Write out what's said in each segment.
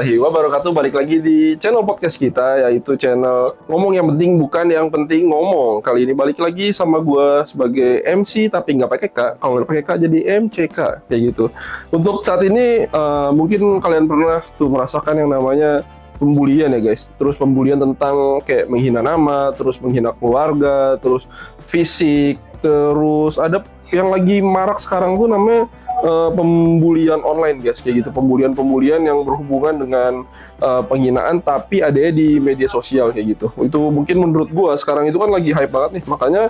warahmatullahi wabarakatuh. Balik lagi di channel podcast kita, yaitu channel ngomong yang penting bukan yang penting ngomong. Kali ini balik lagi sama gue sebagai MC tapi nggak pakai K. Kalau nggak pakai K jadi MCK kayak gitu. Untuk saat ini mungkin kalian pernah tuh merasakan yang namanya pembulian ya guys. Terus pembulian tentang kayak menghina nama, terus menghina keluarga, terus fisik, terus ada yang lagi marak sekarang tuh namanya pembulian online guys, kayak gitu. Pembulian yang berhubungan dengan penghinaan tapi adanya di media sosial kayak gitu. Itu mungkin menurut gua sekarang itu kan lagi hype banget nih. Makanya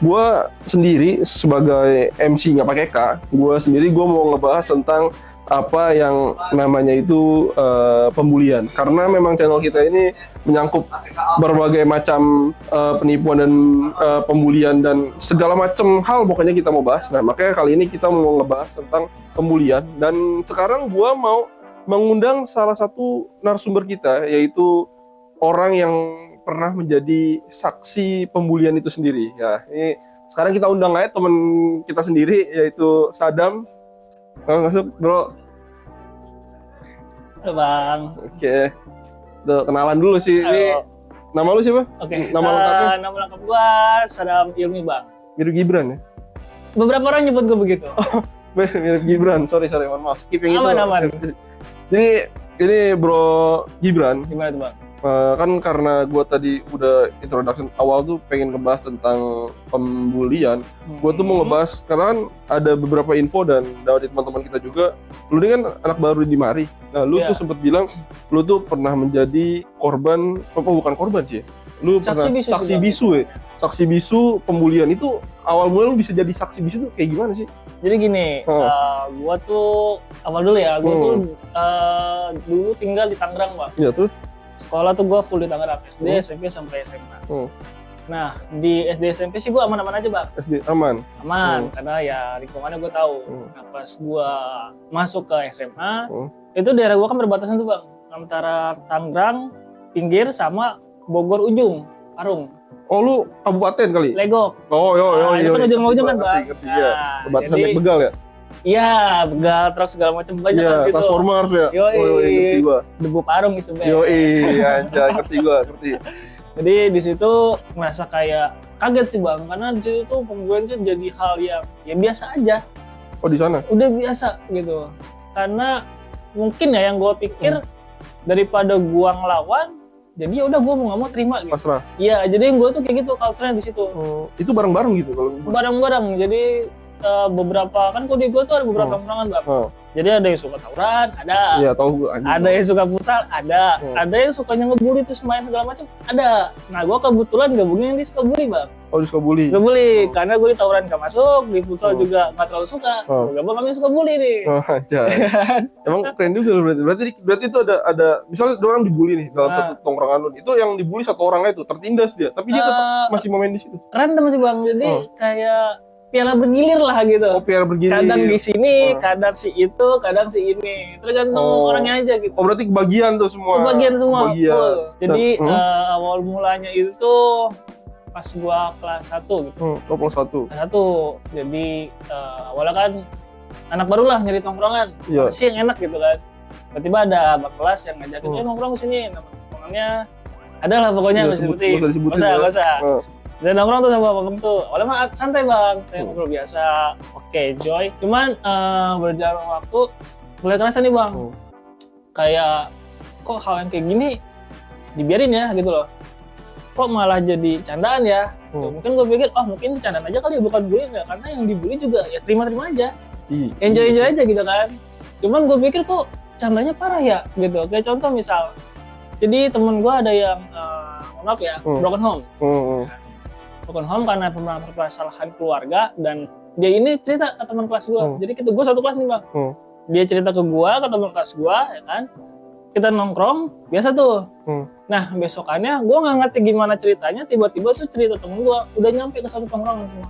gua sendiri sebagai MC nggak pakai K, gua mau ngebahas tentang apa yang namanya itu pembulian, karena memang channel kita ini menyangkut berbagai macam penipuan dan pembulian dan segala macam hal pokoknya kita mau bahas. Nah makanya kali ini kita mau ngebahas tentang pembulian, dan sekarang gua mau mengundang salah satu narasumber kita, yaitu orang yang pernah menjadi saksi pembulian itu sendiri. Ya ini sekarang kita undang aja teman kita sendiri, yaitu Sadam. Masuk bro. Halo bang. Oke. Tuh, kenalan dulu sih. Halo. Ini nama lu siapa? Oke. Nama lengkapnya? Nama lengkap gua Sadam Ilmi bang. Mirip Gibran ya? Beberapa orang nyebut gua begitu. Mirip Gibran. Sorry mohon maaf. Skip yang itu. Aman. Jadi ini bro Gibran. Gimana tuh bang? Kan karena gue tadi udah introduction awal tuh pengen ngebahas tentang pembulian. Gue tuh mau ngebahas karena kan ada beberapa info dan dari teman-teman kita juga. Lu ini kan anak baru di Mari. Nah lu tuh sempet bilang lu tuh pernah menjadi korban, bukan korban sih. Lu saksi bisu ya. Saksi bisu pembulian. Itu awal mula lu bisa jadi saksi bisu tuh kayak gimana sih? Jadi gini, gua tuh awal dulu ya. Gua tuh dulu tinggal di Tangerang bang. Iya terus? Sekolah tuh gue full di Tangerang, SD, SMP, sampai SMA. Nah, di SD, SMP sih gue aman-aman aja bang. SD aman? Aman, karena ya lingkungannya gue tahu. Nah, pas gue masuk ke SMA, itu daerah gue kan berbatasan tuh bang. Antara Tangerang, pinggir, sama Bogor ujung, Parung. Oh lu kabupaten kali? Legok. Oh iya. Itu kan ujung-ujung kan bang. Ngerti, ya. Perbatasan naik Begal ya? Iya, Begal, truk segala macam banyak kan situ. Transformers ya? Yoi, ngerti gua. Debu Parung is the best. Yoi, anjay, ngerti. Jadi di situ merasa kayak kaget sih bang, karena di situ tuh pembulian tuh jadi hal yang ya biasa aja. Oh di sana? Udah biasa gitu. Karena mungkin ya yang gue pikir daripada gue ngelawan, jadi ya udah gue mau nggak mau terima gitu. Pasrah. Iya, jadi gue tuh kayak gitu culture-nya di situ. Itu bareng-bareng gitu kalau? Bareng-bareng. Jadi beberapa kan kode gue tuh ada beberapa perangan bang. Jadi ada yang suka tawuran, ada. Iya tahu gue. Ada yang suka futsal, ada. Ada yang sukanya ngebully terus main segala macam, ada. Nah gue kebetulan gabungnya yang dia suka bully bang. Oh dia suka bully? Ngebully, karena gue di tawuran gak masuk, di futsal juga gak terlalu suka. Gabung kami suka bully nih. Oh anjay. Emang keren juga berarti itu ada misalnya orang dibully nih dalam satu tongkrongan lu. Itu yang dibully satu orangnya itu tertindas dia, tapi dia tetap masih mau main di situ. Random sih bang, jadi kayak piala bergilir lah gitu. Oh piala bergilir. Kadang di sini, kadang si itu, kadang si ini. Tergantung orangnya aja gitu. Oh berarti kebagian tuh semua. Kebagian semua. Full. Jadi awal mulanya itu pas gua kelas 1 gitu. Kelas 1. Kelas 1. Jadi awalnya kan anak baru lah nyari tongkrongan. Apa sih yang enak gitu kan. Tiba-tiba ada abang kelas yang ngajakin nongkrong ke sini. Nama tongkrongannya adalah pokoknya seperti. Gak usah. Dan nongkrong tuh sama abang tuh, awalnya mah santai bang, kayak ngobrol biasa, oke, enjoy. Cuman berjalan waktu, mulai kerasa nih bang, kayak kok hal yang kayak gini dibiarin ya gitu loh. Kok malah jadi candaan ya? Tuh, mungkin gue pikir, mungkin candaan aja kali ya, bukan bully ya, karena yang dibully juga ya terima-terima aja, enjoy aja gitu kan. Cuman gue pikir kok candanya parah ya gitu. Kayak contoh misal, jadi temen gue ada yang maaf ya, broken home. Broken home karena permasalahan keluarga, dan dia ini cerita ke teman kelas gue. Jadi gue satu kelas nih bang. Dia cerita ke gue, ke teman kelas gue, ya kan. Kita nongkrong, biasa tuh. Nah besokannya gue nggak ngerti gimana ceritanya, tiba-tiba tuh cerita temen gue udah nyampe ke satu tongkrongan semua.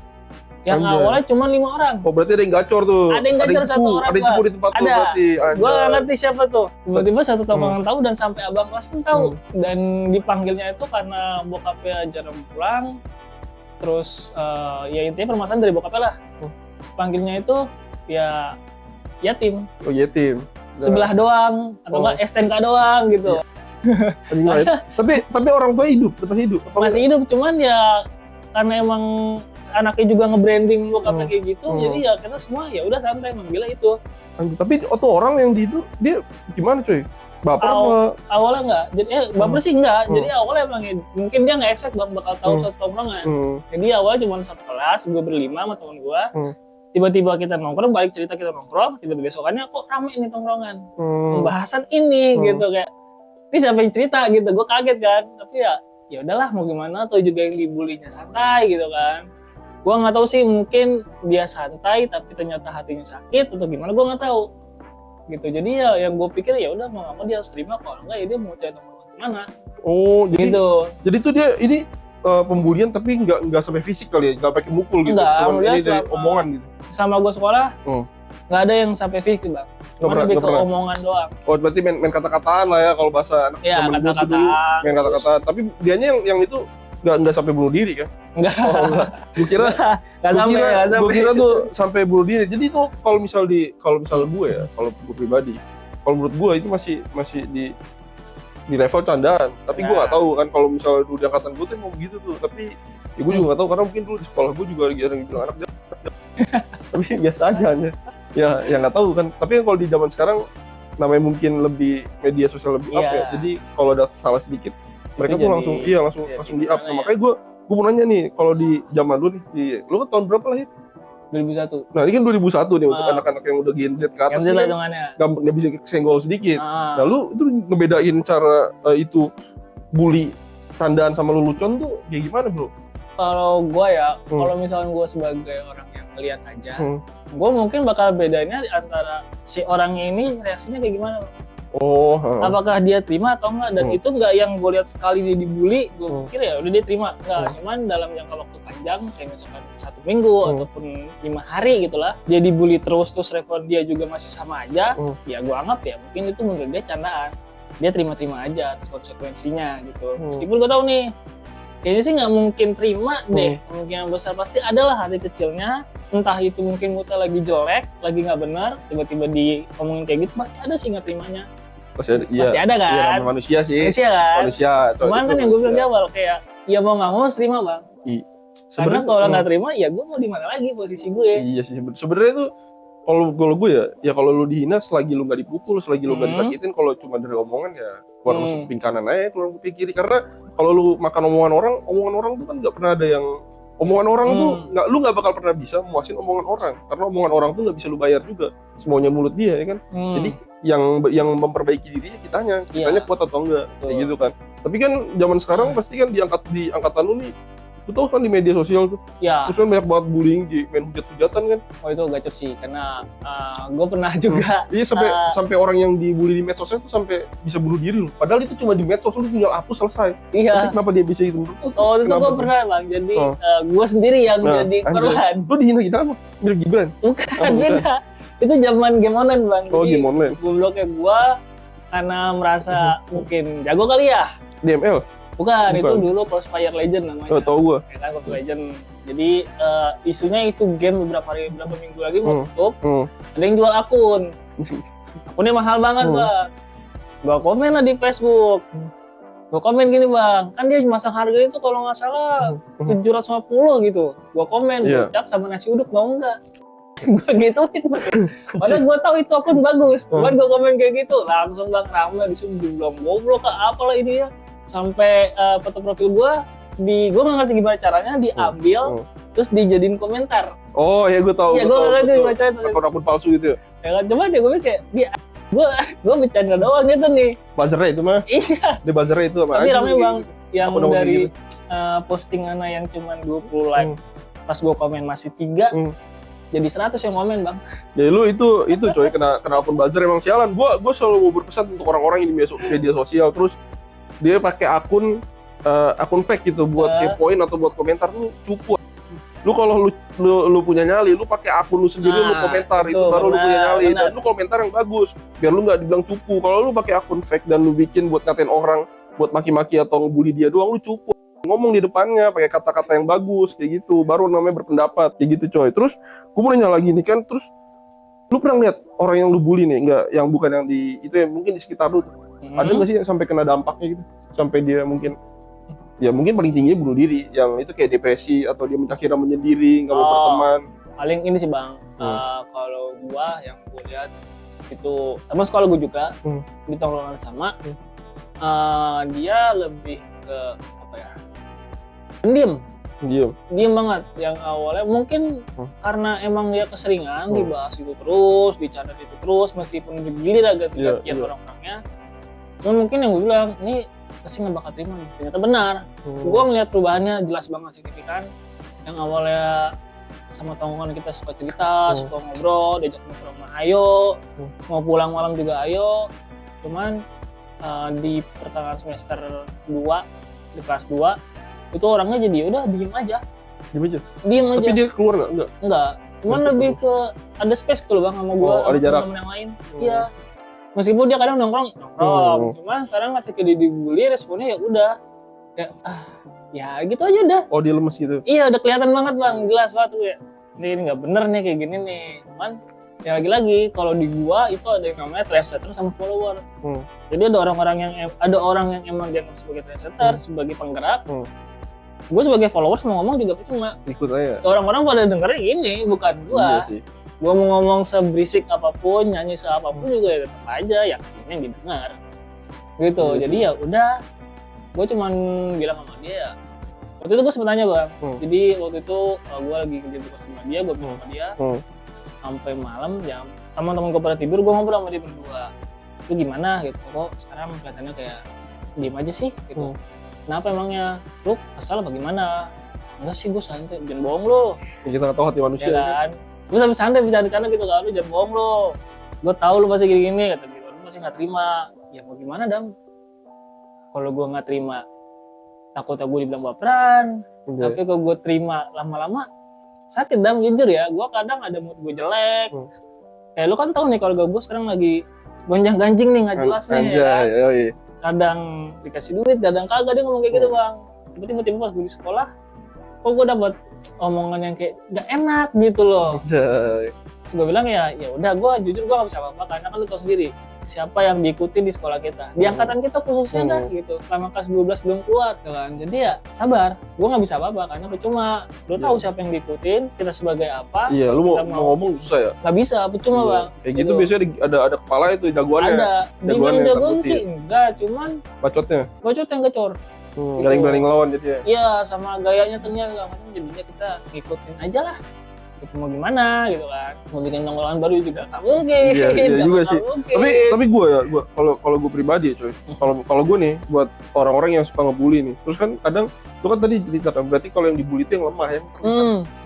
Yang awalnya cuma 5 orang. Oh berarti ada yang gacor tuh. Ada yang gacor satu orang. Ada yang cepu di tempat tuh berarti. Gue nggak ngerti siapa tuh. Tiba-tiba satu tongkrongan tahu, dan sampai abang kelas pun tahu. Dan dipanggilnya itu karena bokapnya jarang pulang. Terus ya intinya permasalahan dari bokapnya lah. Panggilnya itu ya yatim. Oh yatim. sebelah doang atau enggak STNK doang gitu. Anjing lain. Tapi orang tua hidup, masih hidup. Masih hidup, cuman ya karena emang anaknya juga nge-branding bokapnya kayak gitu, jadi ya kita semua ya udah santai manggilnya itu. Tapi tuh orang yang di itu dia gimana coy? Baper apa? Awalnya enggak, jadi baper sih enggak. Jadi awalnya emang mungkin dia nggak expect bang bakal tahu satu tongkrongan. Jadi awalnya cuma satu kelas, gue berlima sama teman gue. Tiba-tiba kita nongkrong, balik cerita kita nongkrong, tiba-tiba besokannya kok rame ini tongkrongan. Pembahasan ini gitu kayak, ini siapa yang cerita gitu, gue kaget kan. Tapi ya udahlah mau gimana, atau juga yang dibulinya santai gitu kan. Gue nggak tahu sih, mungkin dia santai tapi ternyata hatinya sakit atau gimana, gue nggak tahu gitu. Jadi ya yang gue pikir ya udah mau nggak mau dia harus terima, kalau enggak ya dia mau cari teman gimana. Oh gitu. Jadi tuh dia ini pembulian tapi nggak sampai fisik kali ya, nggak pakai mukul gitu. Enggak, cuman ini dari omongan gitu. Selama gue sekolah nggak ada yang sampai fisik bang, cuma lebih ke omongan doang. Oh berarti main kata-kataan lah ya kalau bahasa anak ya, zaman gue dulu, main kata-kataan. Tapi dianya yang itu nggak sampai bunuh diri kan? Enggak. Oh, enggak. Gue kira tuh sampai bunuh diri. Jadi itu kalau misal gue ya, kalau gue pribadi, kalau menurut gue itu masih di level candaan. Tapi gue nggak tahu kan kalau misal dulu di angkatan gue tuh mau begitu tuh. Tapi ya gue juga nggak tahu karena mungkin dulu di sekolah gue juga lagi ada yang bilang anak tapi biasa aja ya nggak tahu kan. Tapi kalau di zaman sekarang namanya mungkin lebih media sosial lebih up ya. Jadi kalau ada salah sedikit mereka tuh langsung di up. Nah, makanya gue mau nanya nih, kalau di zaman lu nih, lu kan tahun berapa lahir? 2001. Nah ini kan 2001 nih untuk anak-anak yang udah Gen Z ke atas Gen Z kan nggak bisa senggol sedikit. Nah lu itu ngebedain cara itu bully candaan sama lelucon tuh kayak gimana bro? Kalau gue ya, kalau misalnya gue sebagai orang yang ngeliat aja, gue mungkin bakal bedanya antara si orangnya ini reaksinya kayak gimana. Apakah dia terima atau enggak, dan itu enggak yang gue lihat sekali dia dibully gue pikir ya udah dia terima, enggak. Cuman dalam jangka waktu panjang kayak misalkan 1 minggu ataupun 5 hari gitulah dia dibully terus respon dia juga masih sama aja, ya gue anggap ya mungkin itu menurut dia candaan, dia terima-terima aja atas konsekuensinya gitu. Meskipun gue tahu nih kayaknya sih nggak mungkin terima deh, kemungkinan besar pasti adalah hati kecilnya, entah itu mungkin muka lagi jelek, lagi nggak benar, tiba-tiba diomongin kayak gitu, pasti ada sih nggak terimanya. Pasti ada kan? Iya, manusia sih. Manusia kan? Manusia. Cuman kan yang gue bilang di awal, kayak ya mau nggak mau harus terima bang. Karena kalau nggak terima, ya gue mau di mana lagi posisi gue. Iya sih, sebenarnya tuh kalau gue ya kalau lu dihina selagi lu nggak dipukul, selagi lu nggak disakitin, kalau cuma dari omongan ya keluar masuk kuping kanan aja, keluar kuping kiri. Karena kalau lu makan omongan orang tuh kan nggak pernah ada yang omongan orang tuh lu nggak bakal pernah bisa muasin omongan orang, karena omongan orang tuh nggak bisa lu bayar juga, semuanya mulut dia ya kan. Jadi yang memperbaiki dirinya kitanya kuat atau enggak kayak gitu kan. Tapi kan zaman sekarang pasti kan di angkatan lu nih, lu tau kan di media sosial tuh, terus kan banyak banget bullying, main hujat-hujatan kan. Oh itu gacor sih, karena gue pernah juga. Iya sampai orang yang dibully di medsos itu sampai bisa bunuh diri loh. Padahal itu cuma di medsos, lu tinggal hapus selesai. Iya. Tapi kenapa dia bisa itu? Oh itu gue pernah bang, jadi gue sendiri yang jadi korban. Lu dihina kita apa? Mirip Gibran? Bukan, beda. Itu zaman game online bang. Oh game online. Gobloknya gue karena merasa mungkin jago kali ya. DML? Bukan, itu dulu Crossfire Legend namanya. Oh, tau gue. Ya kan, Crossfire Legend. Jadi isunya itu game beberapa minggu lagi mau tutup. Ada yang jual akun. Akunnya mahal banget bang. Gua komen lah di Facebook. Gua komen gini bang, kan dia masang harga itu kalau nggak salah 750 gitu. Gua komen, ucap sama nasi uduk mau nggak? Gua gituin bang. Padahal gua tahu itu akun bagus. Cuman gua komen kayak gitu, langsung bang ramai disuruh dibilang goblok apalah ini ya. Sampai foto profil gue nggak ngerti gimana caranya diambil terus dijadiin komentar. Oh ya gue tahu. Iya gue nggak ngerti gimana caranya. Akun palsu gitu. Ya kan cuma dia gue kayak gue bercanda doang gitu nih. Buzzernya itu mah. Iya. Di buzzernya itu apa? Tapi ramai bang yang dari postingan yang cuma 20 like. Pas gue komen masih 3. Jadi 100 yang komen bang. Ya lu itu coy kena akun buzzer emang sialan. Gue selalu berpesan untuk orang-orang yang di media sosial terus dia pakai akun fake gitu buat kepoin atau buat komentar, lu cupu. Lu kalau lu punya nyali, lu pakai akun lu sendiri, lu komentar itu baru lu punya nyali. Dan lu komentar yang bagus biar lu nggak dibilang cupu. Kalau lu pakai akun fake dan lu bikin buat ngatain orang, buat maki-maki atau ngebully dia doang, lu cupu. Ngomong di depannya pakai kata-kata yang bagus kayak gitu, baru namanya berpendapat kayak gitu coy. Terus gue mau nanya lagi nih kan, terus Lu pernah lihat orang yang lu bully nih, enggak yang bukan yang di itu ya mungkin di sekitar lu. Ada nggak sih yang sampai kena dampaknya gitu? Sampai dia mungkin ya mungkin paling tinggi bunuh diri, yang itu kayak depresi atau dia akhirnya menyendiri, nggak mau berteman. Paling ini sih bang, kalau gua yang gua lihat itu teman sekolah gua juga di tongkrongan sama, dia lebih ke apa ya? Pendiam banget. Yang awalnya mungkin karena emang dia keseringan dibahas itu terus, dicanda itu terus, meskipun digilir agak tiap orang-orangnya. Cuman mungkin yang gue bilang, ini pasti nggak bakal terima nih. Ternyata benar. Gue ngeliat perubahannya jelas banget signifikan. Yang awalnya sama tongkrongan kita suka cerita, suka ngobrol, diajak ngobrol mah ayo, mau pulang malam juga ayo. Cuman di pertengahan semester 2, di kelas 2, itu orangnya jadi udah diem aja. Tapi dia keluar enggak. Cuman lebih ke ada space gitu loh bang sama gua, ada jarak. Temen yang lain. Iya. Meskipun dia kadang nongkrong. Cuman sekarang ketika dia dibully responnya ya udah kayak ya gitu aja udah. Oh, dia lemes gitu. Iya, udah kelihatan banget bang, jelas banget tuh kayak ini nggak bener nih kayak gini nih. Cuman ya lagi-lagi kalau di gua itu ada yang namanya trendsetter sama follower. Jadi ada orang yang emang dianggap sebagai trendsetter, sebagai penggerak. Gue sebagai followers mau ngomong juga percuma. Ikut aja. Orang-orang pada dengerin ini bukan gua. Iya sih. Gua mau ngomong seberisik apapun, nyanyi seapapun juga ya tetap aja yang ini didengar. Gitu. Iya, jadi ya udah. Gue cuman bilang sama dia ya. Waktu itu gue sempet nanya bang. Jadi waktu itu gue lagi kerja di kos sama dia, gue bilang sama dia. Sampai malam jam teman-teman gue pada tidur, gue ngobrol sama dia berdua. Lu gimana gitu? Kok sekarang kelihatannya kayak diem aja sih gitu. Kenapa emangnya? Lu kesal apa gimana? Enggak sih, gue santai, jangan bohong lu. Ya, kita nggak tahu hati manusia. Ya kan? Gue sampai santai bercanda-canda gitu kan, lu jangan bohong lu. Gue tahu lu pasti gini-gini, kata gitu. Lu pasti nggak terima. Ya mau gimana Dam? Kalau gue nggak terima, takutnya gue dibilang baperan. Tapi kalau gue terima lama-lama, sakit Dam, jujur ya. Gue kadang ada mood gue jelek. Kayak lu kan tahu nih kalau gue sekarang lagi gonjang-ganjing nih, nggak jelas nih. Ya. Kadang dikasih duit, kadang kagak, dia ngomong kayak gitu bang. Tiba-tiba pas gue di sekolah, kok gue dapet omongan yang kayak gak enak gitu loh. Terus gue bilang ya udah, gue jujur gue gak bisa apa-apa karena kan lu tau sendiri siapa yang diikuti di sekolah kita, di angkatan kita khususnya dah gitu, selama kelas 12 belum keluar kan. Jadi ya sabar, gue gak bisa apa-apa karena percuma. Lu tahu siapa yang diikutin, kita sebagai apa. Iya, lu mau ngomong susah ya? Gak bisa, percuma bang. Kayak gitu biasanya ada kepala itu jagoannya. Ada, jagoan sih enggak, cuman bacot yang gacor. Gak berani ngelawan jadi ya? Iya, sama gayanya ternyata jadinya kita ngikutin aja lah. Itu mau gimana gitu kan, mau bikin tongkrongan baru juga nggak mungkin. Iya juga sih. Tapi gue kalau gue pribadi ya coy, kalau gue nih buat orang-orang yang suka ngebully nih, terus kan kadang lu kan tadi cerita kan, berarti kalau yang dibully itu yang lemah ya,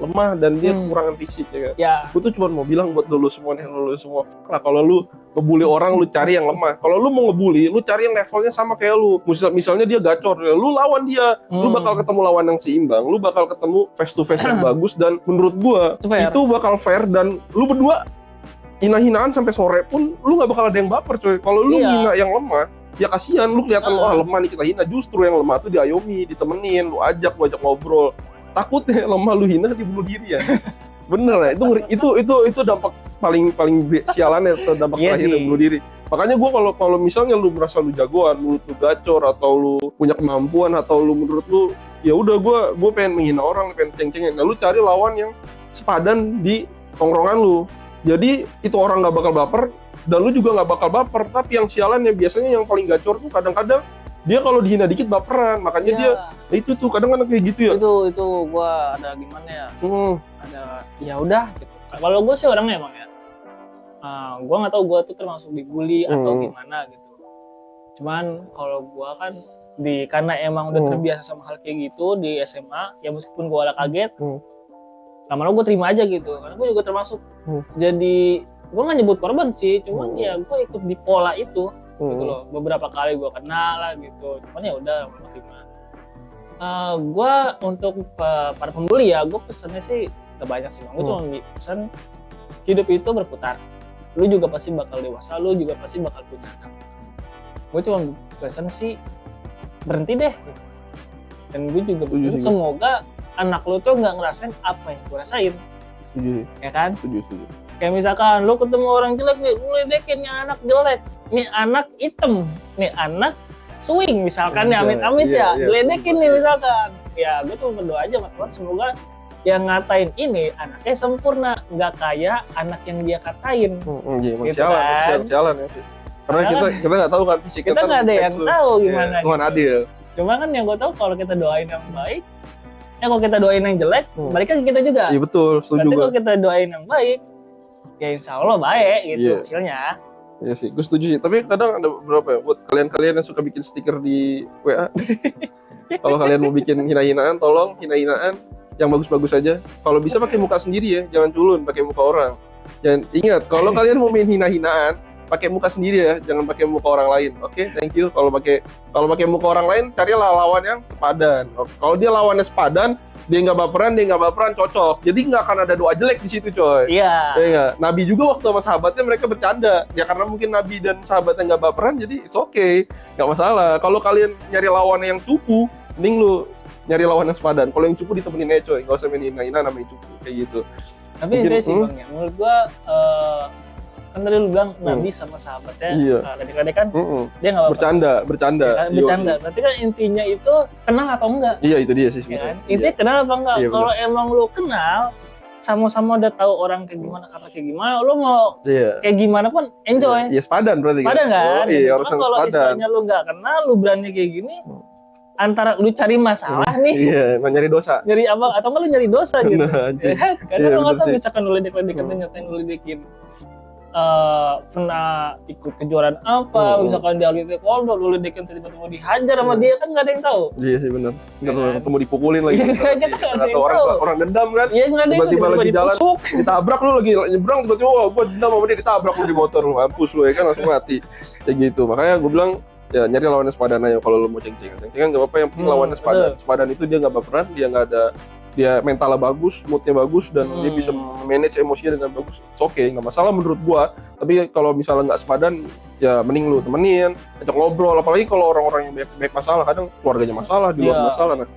lemah dan dia kekurangan fisik ya kan. Ya. Gue tuh cuma mau bilang buat lu semua nih, lu semua. Nah kalau lu ngebully orang, lu cari yang lemah. Kalau lu mau ngebully, lu cari yang levelnya sama kayak lu. Misalnya dia gacor, lu lawan dia. Lu bakal ketemu lawan yang seimbang, lu bakal ketemu face to face yang bagus, dan menurut gua itu bakal fair, dan lu berdua hina-hinaan sampai sore pun lu nggak bakal ada yang baper coy. Kalau lu hina yang lemah, ya kasihan, lu kelihatan wah lemah nih kita hina. Justru yang lemah tuh diayomi, ditemenin, lu ajak ngobrol. Takutnya lemah lu hina dibunuh diri ya. Bener ya, itu dampak paling sialan ya, dampak terakhir bunuh diri. Makanya gue kalau misalnya lu merasa lu jagoan, lu tuh gacor, atau lu punya kemampuan, atau lu menurut lu ya udah gue pengen menghina orang, pengen ceng-cengin, nah lu cari lawan yang sepadan di tongkrongan lu. Jadi itu orang nggak bakal baper, dan lu juga nggak bakal baper. Tapi yang sialan ya biasanya yang paling gacor tuh kadang-kadang dia kalau dihina dikit baperan, makanya dia itu tuh kadang-kadang kayak gitu ya. Itu gua ada gimana ya? Ada ya udah gitu. Kalau gua sih orangnya emang ya, gua nggak tahu gua tuh termasuk dibully atau gimana gitu. Cuman kalau gua kan karena emang udah terbiasa sama hal kayak gitu di SMA, ya meskipun gua ada kaget, lama-lama gua terima aja gitu. Karena gua juga termasuk jadi, gua nggak nyebut korban sih, cuman ya gua ikut di pola itu. Gitu loh, beberapa kali gue kenal lah gitu, cuman ya udah terima. Gue untuk para pembuli ya, gue pesannya sih gak banyak sih bang. Gue cuma pesan hidup itu berputar, lu juga pasti bakal dewasa, lu juga pasti bakal punya anak. Gue cuma pesan sih berhenti deh gitu. Dan gue juga semoga anak lu tuh nggak ngerasain apa yang gue rasain. Setuju. Ya kan? Setuju. Kayak misalkan lu ketemu orang jelek nih, lu ledekin nih anak jelek, nih anak hitam, nih anak swing misalkan ya, amit-amit ya, ledekin nih misalkan. Ya gue cuma berdoa aja sama Tuhan, semoga yang ngatain ini anaknya sempurna, nggak kayak anak yang dia katain. Iya, Gitu kan. sialan ya sih. Karena kita nggak tahu kan fisiknya. Kita nggak ada yang tahu gimana. Tuhan adil. Cuma kan yang gue tahu kalau kita doain yang baik, kalau kita doain yang jelek, balik ke kita juga. Iya betul, setuju. Berarti kalau kita doain yang baik, ya insya Allah baik gitu hasilnya. Iya sih, gue setuju sih. Tapi kadang ada beberapa ya, buat kalian-kalian yang suka bikin stiker di WA. Kalau kalian mau bikin hina-hinaan, tolong hina-hinaan yang bagus-bagus aja. Kalau bisa pakai muka sendiri ya, jangan culun pakai muka orang. Dan ingat, kalau kalian mau main hina-hinaan, pakai muka sendiri ya, jangan pakai muka orang lain. Oke, thank you. Kalau pakai muka orang lain, carilah lawan yang sepadan. Kalau dia lawannya sepadan, dia nggak baperan, cocok. Jadi nggak akan ada doa jelek di situ, coy. Iya. Ya, Nabi juga waktu sama sahabatnya mereka bercanda. Ya karena mungkin Nabi dan sahabatnya nggak baperan, jadi it's okay, nggak masalah. Kalau kalian nyari lawan yang cupu, mending lu nyari lawan yang sepadan. Kalau yang cupu ditemenin aja, coy. Nggak usah main hina-hina namanya cupu kayak gitu. Tapi intinya sih bang ya, menurut gua kan tadi lu bilang Nabi sama sahabatnya kadang-kadang kan dia nggak apa-apa. Bercanda. Berarti kan intinya itu kenal atau enggak? Iya, itu dia sih Ya sebenarnya. kan? Intinya kenal apa enggak? Iya, kalau emang lu kenal, sama-sama udah tahu orang kayak gimana, kata kayak gimana, lu mau kayak gimana pun enjoy. Iya, sepadan berarti. Sepadan kan? Iya, harus sepadan. Kalau istilahnya lu nggak kenal, lu berani kayak gini, antara lu cari masalah nih, nyari dosa. Nyari apa? Atau enggak lu nyari dosa gitu. Ya kan? Karena lu nggak tahu misalkan lu ledek-ledekin, nyatain lu ledekin. Pernah ikut kejuaraan apa, misalkan dia lagi taekwondo, lu ledekin tiba-tiba dihajar sama dia, kan nggak ada yang tahu. Iya sih benar. Ketemu dipukulin lagi. Atau orang dendam kan? Iya, tiba-tiba lagi jalan, ditabrak lu lagi nyebrang, tiba-tiba wah gua dendam sama dia, ditabrak lu di motor, lu mampus lu ya kan, langsung mati. Kayak gitu. Makanya gua bilang ya nyari lawannya sepadan aja kalau lu mau ceng-cengan. Ceng-cengan nggak apa-apa, yang penting lawannya sepadan. Sepadan itu dia nggak baperan, dia mentalnya bagus, moodnya bagus, dan dia bisa manage emosinya dengan bagus. It's okay, nggak masalah menurut gua. Tapi kalau misalnya nggak sepadan, ya mending lu temenin, ajak ngobrol. Apalagi kalau orang-orang yang banyak masalah, kadang keluarganya masalah, di luar masalah. Nah,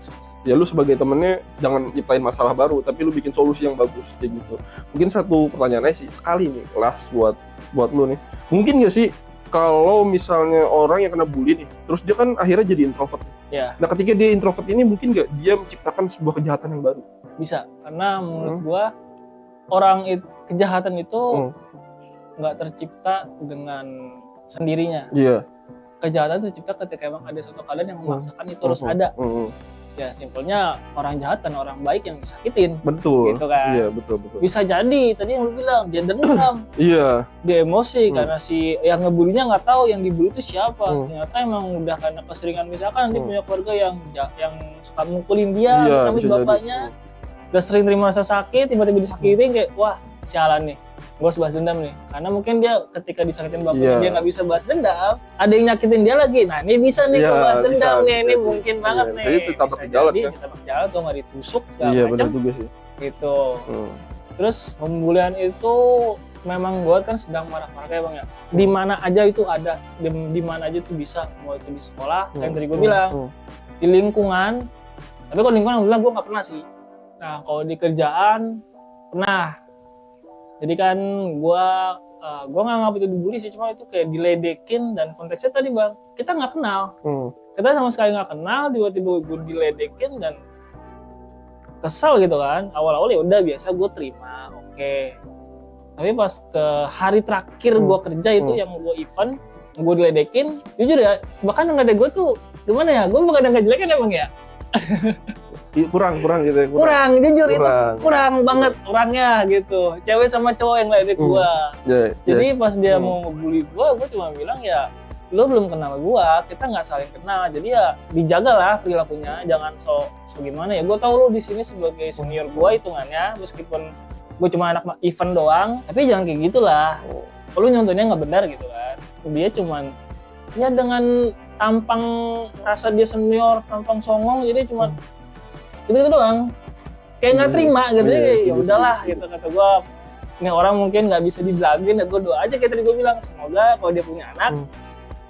ya lu sebagai temennya jangan nyiptain masalah baru, tapi lu bikin solusi yang bagus kayak gitu. Mungkin satu pertanyaannya sih sekali nih, last buat lu nih. Mungkin nggak sih kalau misalnya orang yang kena bully nih, terus dia kan akhirnya jadi introvert. Ya. Nah, ketika dia introvert ini mungkin nggak dia menciptakan sebuah kejahatan yang baru? Bisa, karena menurut gua kejahatan itu nggak tercipta dengan sendirinya. Iya. Kejahatan tercipta ketika emang ada suatu keadaan yang memaksakan itu harus ada. Ya simpelnya orang jahat kan orang baik yang disakitin. Betul. Gitu kan. Iya, betul. Bisa jadi tadi yang lu bilang dia dendam. Iya. Dia emosi karena si yang ngebulinya nggak tahu yang dibully itu siapa. Ternyata emang udah karena keseringan misalkan dia punya keluarga yang suka mukulin dia, tapi bapaknya udah sering terima rasa sakit, tiba-tiba disakitin kayak wah sialan nih. Gue harus balas dendam nih, karena mungkin dia ketika disakitin bapaknya dia nggak bisa balas dendam, ada yang nyakitin dia lagi, nah ini bisa nih gue balas dendam nih, ini mungkin banget nih. Jadi ditabrak di jalan kan? Ditabrak di jalan, atau nggak ditusuk segala macam. Iya benar juga sih. Gitu. Terus pembulian itu memang gue kan sedang marah-marah kayak bang ya, di mana aja itu ada, di mana aja itu bisa, mau itu di sekolah, yang tadi gue bilang, di lingkungan, tapi kalau lingkungan gue bilang gue nggak pernah sih. Nah kalau di kerjaan pernah. Jadi kan gua nggak ngapain itu dibully sih, cuma itu kayak diledekin, dan konteksnya tadi bang, kita nggak kenal, kita sama sekali nggak kenal, tiba-tiba gue diledekin dan kesel gitu kan. Awal-awal ya udah biasa gue terima, oke. Tapi pas ke hari terakhir gue kerja itu yang gue event, gue diledekin, jujur ya, bahkan ngeledek gue tuh gimana ya, gue bukan yang ngejelekin emang ya. kurang gitu ya. Kurang, jujur itu kurang banget orangnya gitu. Cewek sama cowok yang ledek gua. Jadi pas dia mau ngebully gua cuma bilang ya lo belum kenal gua, kita nggak saling kenal. Jadi ya dijagalah perilakunya, jangan so gimana ya. Gua tahu lo di sini sebagai senior gua hitungannya, meskipun gua cuma anak event doang, tapi jangan kayak gitulah. Lo nyontohnya nggak benar gitu kan. Dia cuman ya dengan tampang rasa dia senior, tampang songong, jadi cuman gitu doang, kayak nggak terima gitu, ya udahlah gitu kata gue. Ini orang mungkin nggak bisa dibilangin, ya gue doa aja kayak tadi gue bilang, semoga kalau dia punya anak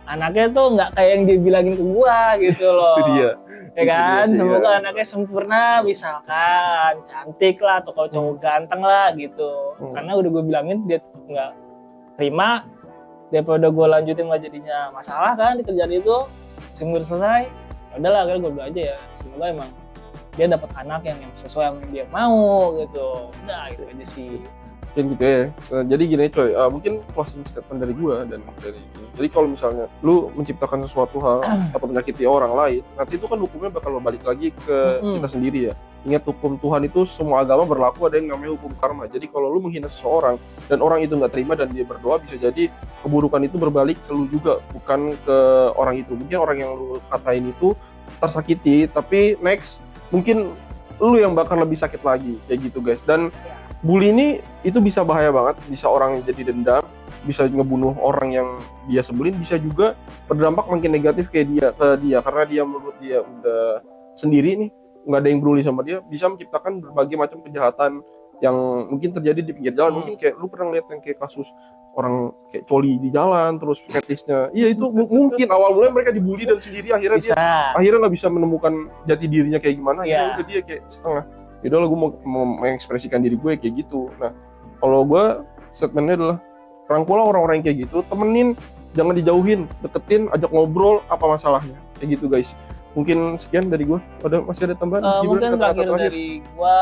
anaknya tuh nggak kayak yang dia bilangin ke gua gitu loh. Itu dia. Ya kan, sih, semoga ya. anaknya sempurna, misalkan cantik lah atau kalau cowok ganteng lah gitu. Karena udah gue bilangin dia tetap nggak terima, daripada gue lanjutin nggak jadinya masalah kan di kerjaan itu, semua selesai. Ya udahlah, akhirnya gue bilang aja ya, semoga emang dia dapat anak yang sesuai yang dia mau gitu. Udah gitu aja sih. Mungkin gitu ya. Jadi gini coy, mungkin closing statement dari gua dan dari ini. Jadi kalau misalnya lu menciptakan sesuatu hal atau menyakiti orang lain, nanti itu kan hukumnya bakal balik lagi ke kita sendiri ya. Ingat, hukum Tuhan itu semua agama berlaku, ada yang namanya hukum karma. Jadi kalau lu menghina seseorang dan orang itu nggak terima dan dia berdoa, bisa jadi keburukan itu berbalik ke lu juga, bukan ke orang itu. Mungkin orang yang lu katain itu tersakiti, tapi next mungkin lu yang bakal lebih sakit lagi kayak gitu guys. Dan bully ini itu bisa bahaya banget, bisa orang jadi dendam, bisa ngebunuh orang yang dia sebelin, bisa juga berdampak makin negatif ke dia karena dia menurut dia udah sendiri nih, nggak ada yang peduli sama dia, bisa menciptakan berbagai macam kejahatan yang mungkin terjadi di pinggir jalan. Mungkin kayak lu pernah lihat yang kayak kasus orang kayak coli di jalan terus fetishnya, iya itu mungkin awal mulanya mereka dibully dan sendiri akhirnya dia akhirnya nggak bisa menemukan jati dirinya kayak gimana, akhirnya udah dia kayak setengah. Yaudah lah, gue mau mengekspresikan diri gue kayak gitu. Nah, kalau gue statementnya adalah rangkulah orang-orang yang kayak gitu, temenin, jangan dijauhin, deketin, ajak ngobrol, apa masalahnya, kayak gitu guys. Mungkin sekian dari gue. Masih ada tambahan? Mungkin terakhir dari gue,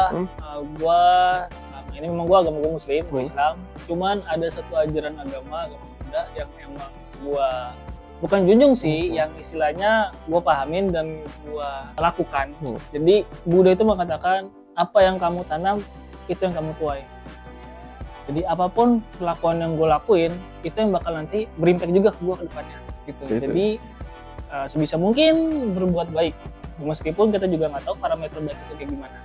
selama ini memang gue agama gue Muslim, Islam. Cuman ada satu ajaran agama Buddha yang emang gue bukan junjung sih, yang istilahnya gue pahamin dan gue lakukan. Jadi Buddha itu mengatakan, apa yang kamu tanam, itu yang kamu tuai. Jadi apapun perlakuan yang gue lakuin, itu yang bakal nanti berimpact juga ke gue ke depannya. Gitu. Jadi sebisa mungkin berbuat baik. Meskipun kita juga nggak tahu parameter baik itu kayak gimana.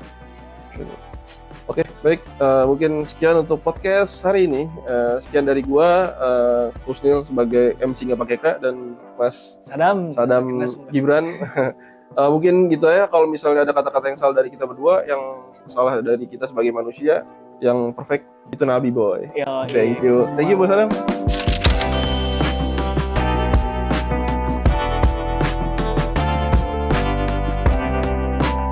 Oke, baik. Mungkin sekian untuk podcast hari ini. Sekian dari gue, Husnil sebagai MC Nggak Pakai Kak, dan Mas Sadam Gibran. Mungkin gitu ya. Kalau misalnya ada kata-kata yang salah dari kita berdua, yang salah dari kita sebagai manusia, yang perfect itu Nabi boy. Thank you Mas Sadam.